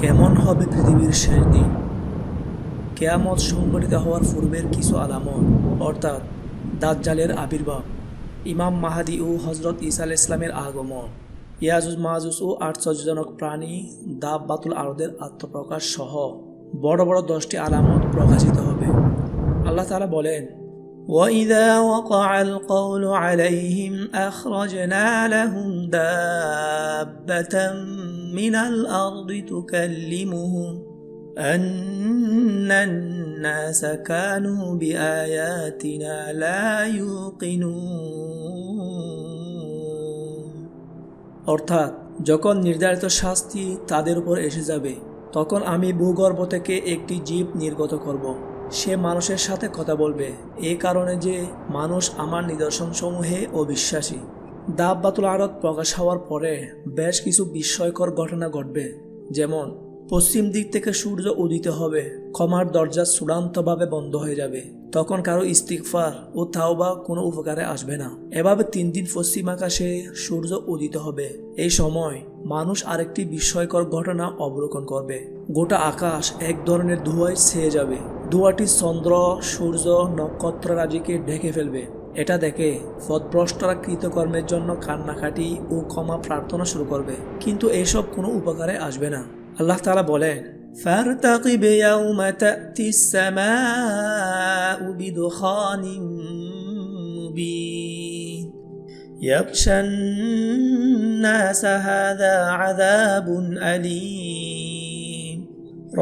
কেমন হবে পৃথিবীর শেষ দিন? কিয়ামত সংঘটিত হওয়ার পূর্বের কিছু আলামত, অর্থাৎ দাজ্জালের আবির্ভাব, ইমাম মাহাদি ও হজরত ঈসা আলাইহিস সালামের আগমন, ইয়াজুজ মাজুজ ও আশ্চর্যজনক প্রাণী দাব্বাতুল আরদের আত্মপ্রকাশ সহ বড় বড় 10টি আলামত প্রকাশিত হবে। আল্লাহ তাআলা বলেন, وَإِذَا وَقَعَ الْقَوْلُ عَلَيْهِمْ أَخْرَجْنَا لَهُمْ دَابَّةً مِّنَ الْأَرْضِ تُكَلِّمُهُمْ أَنَّ النَّاسَ كَانُوا بِآيَاتِنَا لَا يُوقِنُونَ। অর্থাৎ যখন নির্ধারিত শাস্তি তাদের উপর এসে যাবে, তখন আমি ভূগর্ভ থেকে একটি জীব নির্গত করব। সে মানুষের সাথে কথা বলবে, এই কারণে যে মানুষ আমার নিদর্শনসমূহে অবিশ্বাসী। দাব্বাতুল আরদ প্রকাশ হওয়ার পরে বেশ কিছু বিস্ময়কর ঘটনা ঘটবে, যেমন পশ্চিম দিক থেকে সূর্য উদিত হবে, ক্ষমার দরজা চূড়ান্তভাবে বন্ধ হয়ে যাবে, তখন কারো ইস্তিগফার ও তাওবা কোনো উপকারে আসবে না। এভাবে 3 দিন পশ্চিম আকাশে সূর্য উদিত হবে। এই সময় মানুষ আরেকটি বিস্ময়কর ঘটনা অবলোকন করবে। গোটা আকাশ এক ধরনের ধোঁয়ায় ছেয়ে যাবে। ধোঁয়াটি চন্দ্র, সূর্য, নক্ষত্ররাজিকে ঢেকে ফেলবে। এটা দেখে পথভ্রষ্টরা কৃতকর্মের জন্য কান্নাকাটি ও ক্ষমা প্রার্থনা শুরু করবে, কিন্তু এসব কোনো উপকারে আসবে না। আল্লাহ তাআলা বলেন, فارتقب يوم تأتي السماء بدخان مبين يغشى الناس هذا عذاب أليم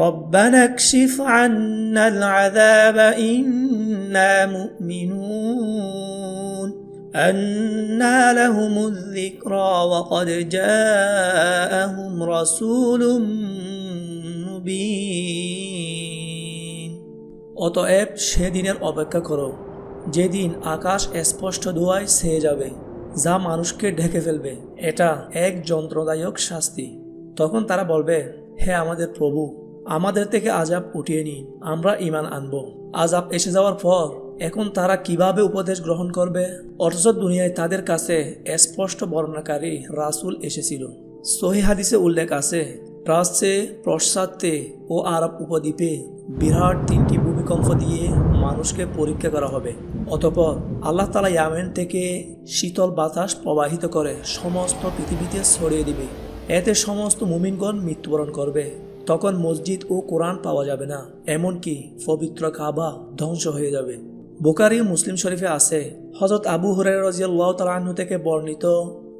ربنا اكشف عنا العذاب إنا مؤمنون أنى لهم الذكرى وقد جاءهم رسول مبين। অতএব সেদিনের অপেক্ষা করো, যেদিন আকাশ স্পষ্ট ধোঁয়ায় ছেয়ে যাবে, যা মানুষকে ঢেকে ফেলবে। এটা এক যন্ত্রদায়ক শাস্তি। তখন তারা বলবে, হে আমাদের প্রভু, আমাদের থেকে আযাব উঠিয়ে নিন, আমরা ঈমান আনব। আযাব এসে যাওয়ার পর এখন তারা কিভাবে উপদেশ গ্রহণ করবে? অথচ দুনিয়ায় তাদের কাছে স্পষ্ট বর্ণনাকারী রাসূল এসেছিল। সহিহ হাদিসে উল্লেখ আছে, প্রাচ্যে, পশ্চাত্যে ও আরব উপদ্বীপে বিরাট 3টি ভূমিকম্প দিয়ে মানুষকে পরীক্ষা করা হবে। অতঃপর আল্লাহ তাআলা ইয়ামেন থেকে শীতল বাতাস প্রবাহিত করে সমস্ত পৃথিবীতে ছড়িয়ে দিবে। এতে সমস্ত মুমিনগণ মৃত্যুবরণ করবে। তখন মসজিদ ও কোরআন পাওয়া যাবে না, এমনকি পবিত্র কাবা ধ্বংস হয়ে যাবে। বুখারী ও মুসলিম শরীফে আছে, হযরত আবু হুরায়রা রাদিয়াল্লাহু তাআলা আনহু থেকে বর্ণিত,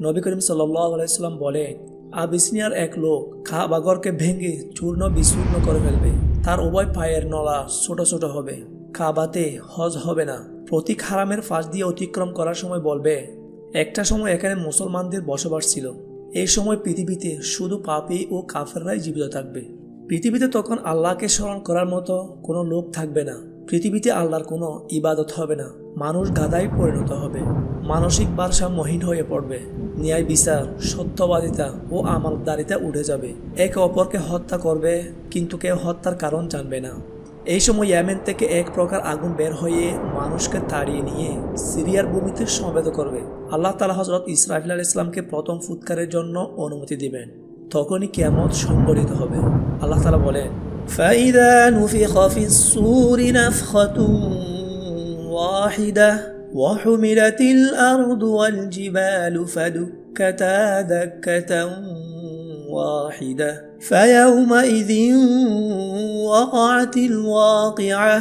নবী করিম সাল্লাল্লাহু আলাইহি সাল্লাম বলেন, আবিসিনিয়ার এক লোক কাবাঘরকে ভেঙে চূর্ণ বিচূর্ণ করে ফেলবে। তার উভয় পায়ের নলা ছোট ছোট হবে। কাবাতে হজ হবে না। প্রতীক হারামের পাশ দিয়ে অতিক্রম করার সময় বলবে, একটা সময় এখানে মুসলমানদের বসবাস ছিল। এই সময় পৃথিবীতে শুধু পাপী ও কাফেররাই জীবিত থাকবে। পৃথিবীতে তখন আল্লাহকে স্মরণ করার মতো কোনো লোক থাকবে না। পৃথিবীতে আল্লাহর কোনো ইবাদত হবে না। মানুষ গাধায় পরিণত হবে। মানসিক ভারসাম্যহীন হয়ে পড়বে। ন্যায় বিচার, সত্যবাদিতা ও আমানতদারিতা উঠে যাবে। একে অপরকে হত্যা করবে, কিন্তু কেউ হত্যার কারণ জানবে না। এই সময় ইয়েমেন থেকে এক প্রকার আগুন বের হয়ে মানুষকে তাড়িয়ে নিয়ে সিরিয়ার ভূমিতে সমবেত করবে। আল্লাহ তাআলা হযরত ইসরাফিল আলাইহিস সালামকে প্রথম ফুৎকারের জন্য অনুমতি দিবেন। তখনই কিয়ামত সংঘটিত হবে। আল্লাহ তাআলা বলেন, فَإِذَا نُفِخَ فِي الصُّورِ نَفْخَةٌ وَاحِدَةٌ وَحُمِلَتِ الْأَرْضُ وَالْجِبَالُ فَدُكَّتَا دَكَّةً واحدة فيومئذ وقعت الواقعة।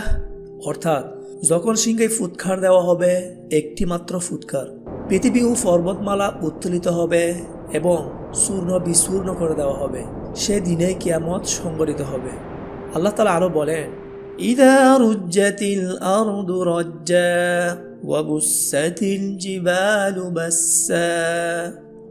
অর্থাৎ যখন সিংহে ফুৎকার দেওয়া হবে, একটি মাত্র ফুৎকার, পৃথিবী ও পর্বতমালা উত্তোলিত হবে এবং চূর্ণ বিচূর্ণ করে দেওয়া হবে। সেদিনে কিয়ামত সংঘটিত হবে। আল্লাহ তাআলা আরো বলেন, ইযা রুজ্জাতিল আরদু রাজ্জা ওয়া বুসাতিল জিবালু বাসসা।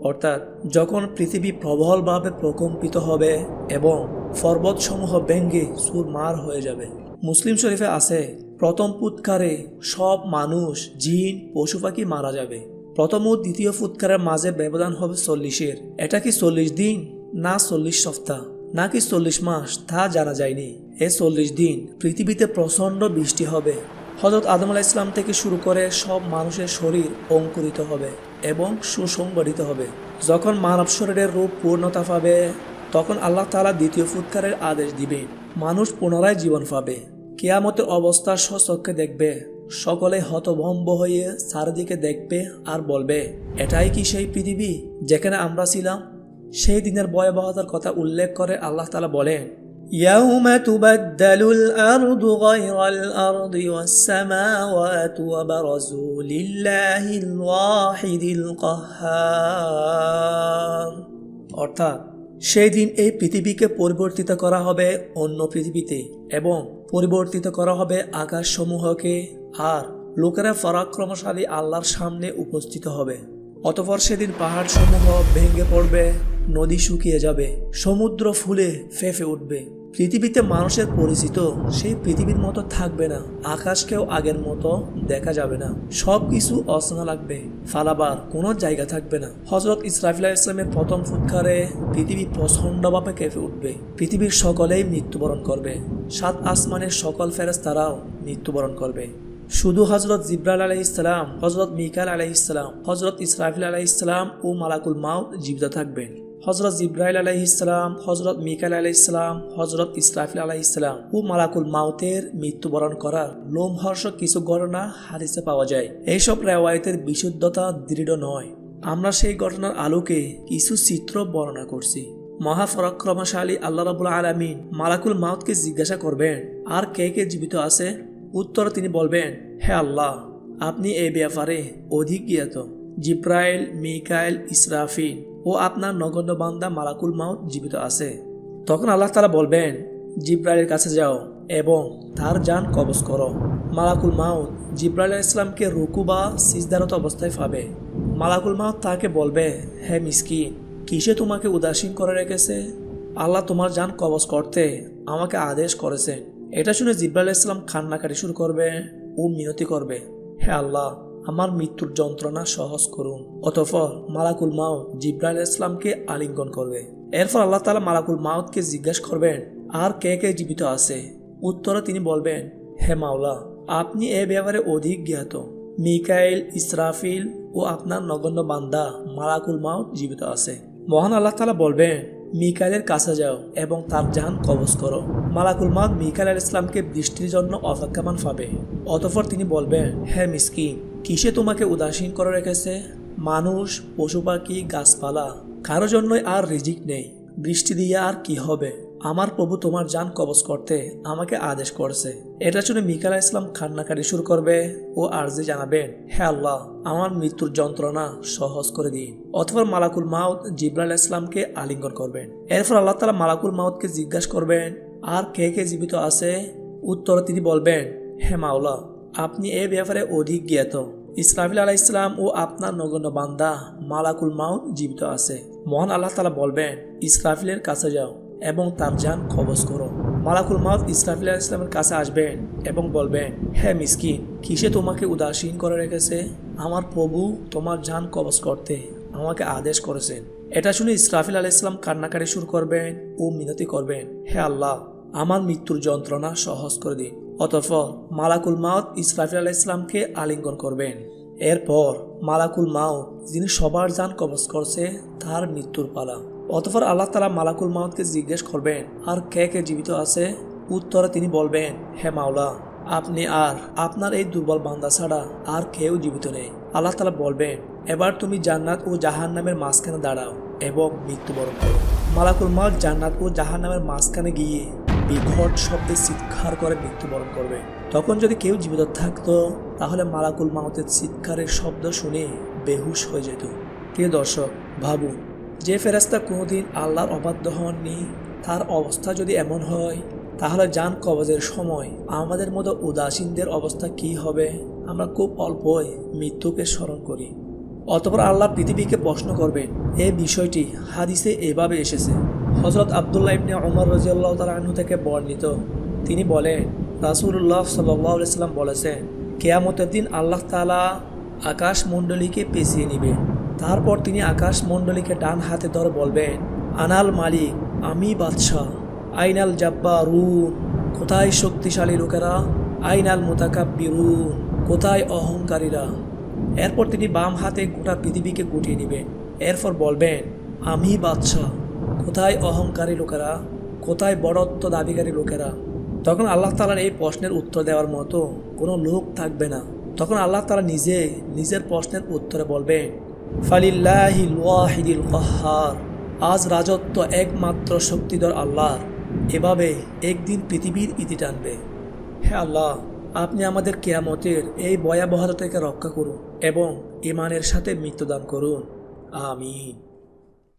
অর্থাৎ যখন পৃথিবী প্রবলভাবে প্রকম্পিত হবে এবং পর্বতসমূহ ভেঙে চুরমার হয়ে যাবে। মুসলিম শরীফে আছে, প্রথম ফুৎকারে সব মানুষ, জিন, পশু পাখি মারা যাবে। প্রথম ও দ্বিতীয় ফুৎকারের মাঝে ব্যবধান হবে 40-এর। এটা কি 40 দিন, না 40 সপ্তাহ, নাকি 40 মাস, তা জানা যায়নি। এই 40 দিন পৃথিবীতে প্রচণ্ড বৃষ্টি হবে। হযরত আদম আলাইহিস সালাম থেকে শুরু করে সব মানুষের শরীর অঙ্কুরিত হবে এবং সুসংগঠিত হবে। যখন মানব শরীরের রূপ পূর্ণতা পাবে, তখন আল্লাহ তাআলা দ্বিতীয় ফুৎকারের আদেশ দিবে, মানুষ পুনরায় জীবন পাবে। কিয়ামতের অবস্থা স্বচক্ষে দেখবে, সকলে হতভম্ব হয়ে চারিদিকে দেখবে আর বলবে, এটাই কি সেই পৃথিবী যেখানে আমরা ছিলাম? সেই দিনের ভয়াবহতার কথা উল্লেখ করে আল্লাহ তাআলা বলেন, يوم تبدل الأرض غير الأرض والسماوات وبرزوا لله الواحد القهار। অর্থাৎ সেই দিন এই পৃথিবীকে পরিবর্তিত করা হবে অন্য পৃথিবীতে এবং পরিবর্তিত করা হবে আকাশসমূহকে, আর লোকেরা পরাক্রমশালী আল্লাহর সামনে উপস্থিত হবে। অতঃপর সেদিন পাহাড়সমূহ ভেঙে পড়বে, নদী শুকিয়ে যাবে, সমুদ্র ফুলে ফেঁপে উঠবে। পৃথিবীতে মানুষের পরিচিত সেই পৃথিবীর মতো থাকবে না, আকাশকেও আগের মতো দেখা যাবে না, সবকিছু অচেনা লাগবে, ফালাবার কোনো জায়গা থাকবে না। হযরত ইসরাফিল আলাইহিস সালামের প্রথম ফুৎকারে পৃথিবী প্রচণ্ডভাবে কেঁপে উঠবে, পৃথিবীর সকলেই মৃত্যুবরণ করবে, সাত আসমানের সকল ফেরেশতারাও মৃত্যুবরণ করবে। শুধু হযরত জিবরাইল আলাইহিস সালাম, হযরত মিকাইল আলাইহিস সালাম, হযরত ইসরাফিল আলাইহিস সালাম ও মালাকুল মাউত জীবিত থাকবেন। হযরত জিবরাইল আলাইহিস সালাম, হযরত মিকাইল আলাইহিস সালাম, হযরত ইসরাফিল আলাইহিস সালাম ও মালাকুল মাউতের মৃত্যুবরণ করার লোমহর্ষক কিছু ঘটনা হাদিসে পাওয়া যায়। এইসব রিওয়ায়াতের বিশুদ্ধতা দৃঢ় নয়। আমরা সেই ঘটনার আলোকে কিছু চিত্র বর্ণনা করছি। মহাপরাক্রমশালী আল্লাহ রাব্বুল আলামিন মালাকুল মাউতকে জিজ্ঞাসা করবেন, আর কে কে জীবিত আছে? উত্তরে তিনি বলবেন, হে আল্লাহ, আপনি এই ব্যাপারে অধিক জ্ঞাত। জিব্রাইল, মিকাইল, ইসরাফিল ও আপনার নগণ্য বান্দা মালাকুল মাউত জীবিত আছে। তখন আল্লাহ তাআলা বলবেন, জিব্রাইলের কাছে যাও এবং তার জান কবজ করো। মালাকুল মাউত জিব্রাইল আলাইহিস সালামকে রুকু বা সিজদারত অবস্থায় পাবে। মালাকুল মাউত তাকে বলবে, হে মিসকিন, কিসে তোমাকে উদাসীন করে রেখেছে? আল্লাহ তোমার জান কবজ করতে আমাকে আদেশ করেছেন। এটা শুনে জিব্রাইল আলাইহিস সালাম কান্নাকাটি শুরু করবে ও মিনতি করবে, হে আল্লাহ, আমার মৃত্যুর যন্ত্রণা সহজ করুন। অতঃপর মালাকুল মাউত জিব্রাইল আলাইহিস সালামকে আলিঙ্গন করবে। এরপর আল্লাহ তাআলা মালাকুল মাউতকে জিজ্ঞাসা করবেন, আর কে কে জীবিত আছে? উত্তরে তিনি বলবেন, হে মাওলা, আপনি এ ব্যাপারে অধিক জ্ঞাত। মিকাইল, ইসরাফিল ও আপনার নগণ্য বান্দা মালাকুল মাউত জীবিত আছে। মহান আল্লাহ তাআলা বলবেন, মিকাইলের কাছে যাও এবং তার জান কবজ করো। মালাকুল মাউত মিকাইল আলাইহিস সালামকে বৃষ্টির জন্য অপেক্ষমান পাবে। অতঃপর তিনি বলবেন, হে মিসকিন, কিসে তোমাকে উদাসীন করে রেখেছে? মানুষ, পশু পাখি, গাছপালা, কারো জন্যই আর রিজিক নেই, বৃষ্টি দিয়ে আর কি হবে? আমার প্রভু তোমার জান কবজ করতে আমাকে আদেশ করেছে। এটা শুনে মিকাইল আলাইহিস সালাম কান্নাকাটি শুরু করবে ও আরজি জানাবেন, হে আল্লাহ, আমার মৃত্যুর যন্ত্রণা সহজ করে দিন। অতঃপর মালাকুল মাউত জিব্রাইল আলাইহিস সালামকে আলিঙ্গন করবেন। এরপর আল্লাহ তাআলা মালাকুল মাউতকে জিজ্ঞাসা করবেন, আর কে কে জীবিত আছে? উত্তরে তিনি বলবেন, হে মাওলা, আপনি এ ব্যাপারে অধিক জ্ঞাত। ইসরাফিল আলাইহিস সালাম ও আপনার নগণ্য বান্দা মালাকুল মাউত জীবিত আছে। মহান আল্লাহ তাআলা বলবেন, ইসরাফিলের কাছে যাও এবং তার জান কবজ করো। মালাকুল মাউত ইসরাফিল আলাইহিস সালামের কাছে আসবেন এবং বলবেন, হে মিসকিন, কিসে তোমাকে উদাসীন করে রেখেছে? আমার প্রভু তোমার জান কবজ করতে আমাকে আদেশ করেছেন। এটা শুনে ইসরাফিল আলাইহিস সালাম কান্নাকাটি শুরু করবেন ও মিনতি করবেন, হে আল্লাহ, আমার মৃত্যুর যন্ত্রণা সহজ করে দিন। অতঃপর মালাকুল মাউত ইসরাফিল আলাইহিস সালামকে আলিঙ্গন করবেন। এরপর মালাকুল মাউত যিনি সবার জান কবজ করছে তার মৃত্যুর পালা। অতঃপর আল্লাহ তাআলা মালাকুল মাউতকে জিজ্ঞেস করবেন, আর কে কে জীবিত আছে? উত্তরে তিনি বলবেন, হে মাওলা, আপনি আর আপনার এই দুর্বল বান্দা ছাড়া আর কেউ জীবিত নেই। আল্লাহ তাআলা বলবেন, এবার তুমি জান্নাত ও জাহান্নামের মাঝখানে দাঁড়াও এবং মৃত্যুবরণ করো। মালাকুল মাউত জান্নাত ও জাহান্নামের মাঝখানে গিয়ে বিকট শব্দে চিৎকার করে মৃত্যুবরণ করবে। তখন যদি কেউ জীবিত থাকতো তাহলে মালাকুল মাউতের চিৎকারের শব্দ শুনে বেহুশ হয়ে যেত। প্রিয় দর্শক, ভাবুন, যে ফেরেশতা কোনোদিন আল্লাহর অবাধ্য হননি, তার অবস্থা যদি এমন হয়, তাহলে জান কবজের সময় আমাদের মতো উদাসীনদের অবস্থা কি হবে? আমরা খুব অল্পই মৃত্যুকে স্মরণ করি। অতঃপর আল্লাহ পৃথিবীকে প্রশ্ন করবেন। এই বিষয়টি হাদিসে এভাবে এসেছে। হযরত আব্দুল্লাহ ইবনে ওমর রাদিয়াল্লাহু তাআলা আনহু থেকে বর্ণিত, তিনি বলেন, রাসূলুল্লাহ সাল্লাল্লাহু আলাইহি ওয়াসাল্লাম বলেছেন, কিয়ামতের দিন আল্লাহ তাআলা আকাশমণ্ডলীকে পেঁচিয়ে নেবেন। তারপর তিনি আকাশমণ্ডলীকে ডান হাতে ধরে বলবেন, আনাল মালিক, আমি বাদশাহ। আইনাল জাব্বারুন, কোথায় শক্তিশালী লোকেরা? আইনাল মুতাকাব্বিরুন, কোথায় অহংকারীরা? এরপর তিনি বাম হাতে গোটা পৃথিবীকে গুটিয়ে নেবেন। এরপর বলবেন, আমি বাদশাহ। কোথায় অহংকারী লোকেরা, কোথায় বড়ত্ব দাবিকারী লোকেরা? তখন আল্লাহ তাআলার এই প্রশ্নের উত্তর দেওয়ার মতো কোনো লোক থাকবে না। তখন আল্লাহ তাআলা নিজে নিজের প্রশ্নের উত্তরে বলবেন, ফালিল্লাহিল ওয়াহিদিল কাহ্হার, আজ রাজত্ব একমাত্র শক্তিধর আল্লাহর। এভাবে একদিন পৃথিবীর ইতি টানবে। হে আল্লাহ, আপনি আমাদের কিয়ামতের এই ভয়াবহতা থেকে রক্ষা করুন এবং ঈমানের সাথে মৃত্যুদান করুন। আমিন।